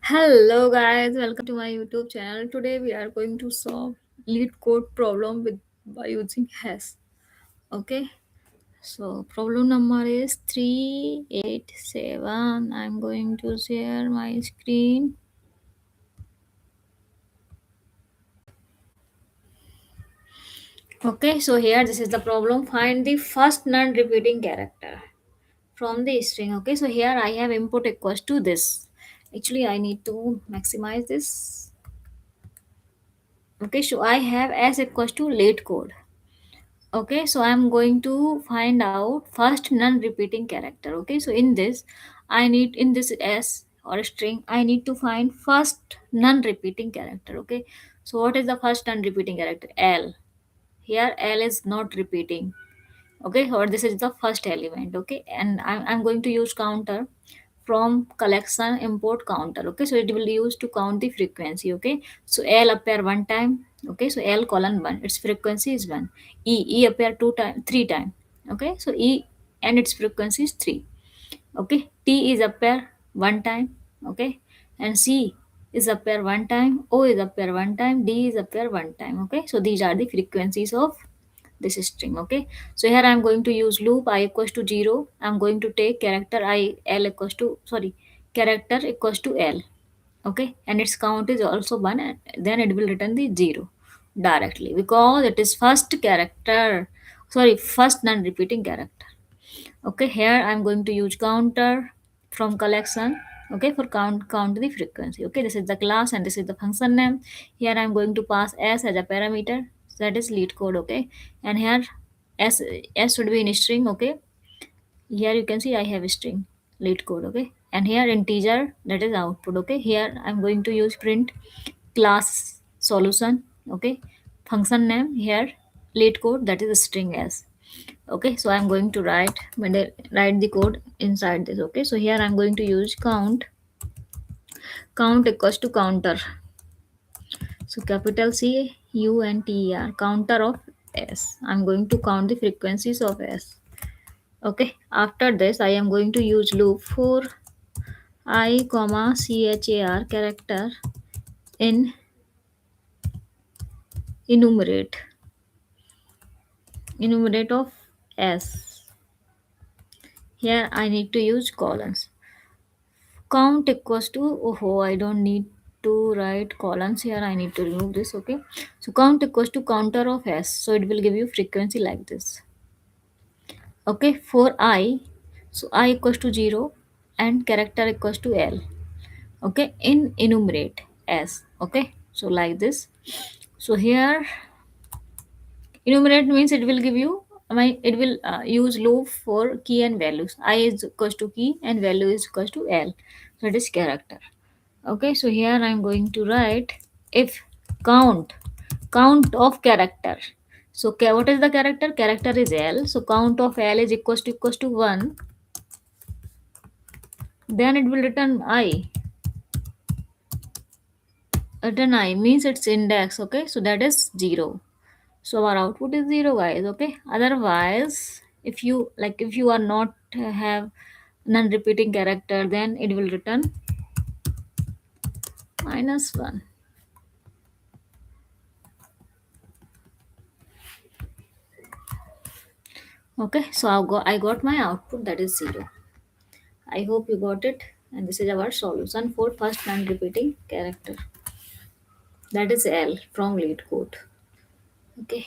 Hello guys, welcome to my YouTube channel. Today we are going to solve lead code problem with by using hash. Okay, so problem number is 387. I'm going to share my screen. Okay, so here this is the problem. Find the first non-repeating character from the string. Okay, so here I have input equals to this. Actually, I need to maximize this. Okay, so I have s equals to lead code. Okay, so I'm going to find out first non-repeating character. Okay, so in this, I need in this s or string, I need to find first non-repeating character. Okay, so what is the first non-repeating character? L. Here, L is not repeating. Okay, or this is the first element. Okay, and I'm going to use counter from collection import counter. Okay, so it will use to count the frequency. Okay, so L appear one time. Okay, so L colon one, its frequency is one. E appear two time, three time. Okay, so E and its frequency is three. Okay, T is appear one time. Okay, and C is appear one time, O is appear one time, D is appear one time. Okay, so these are the frequencies of this string. Okay, so here I'm going to use loop I equals to 0. I'm going to take character I L equals to, sorry, character equals to L. Okay, and its count is also 1, and then it will return the 0 directly because it is first character, sorry, first non-repeating character. Okay, here I'm going to use counter from collection. Okay, for count the frequency. Okay, this is the class and this is the function name. Here I'm going to pass s as a parameter, so that is lead code. Okay, and here s should be in string. Okay, here you can see I have a string lead code. Okay, and here integer, that is output. Okay, here I'm going to use print class solution. Okay, function name, here lead code, that is a string s. Okay, so I'm going to write the code inside this. Okay, so here I'm going to use count equals to counter, so capital C U N T E R, counter of s. I'm going to count the frequencies of s. Okay, after this I am going to use loop for I comma char character in enumerate of s. Here I need to use colons. Count equals to, oh, I don't need to write columns here, I need to remove this. Okay, so count equals to counter of s, so it will give you frequency like this. Okay, for I, so I equals to 0 and character equals to L. Okay, in enumerate s. Okay, so like this. So here enumerate means it will give you, it will use loop for key and values. I is equals to key and value is equals to L, so it is character. Okay, so here I'm going to write if count of character. So what is the character? Character is L. So count of L is equals to 1. Then it will return I. Return I means its index. Okay, so that is 0. So our output is 0, guys. Okay. Otherwise, if you are not have non-repeating character, then it will return -1. Okay, so I got my output, that is 0. I hope you got it. And this is our solution for first non-repeating character. That is L from lead code. Okay.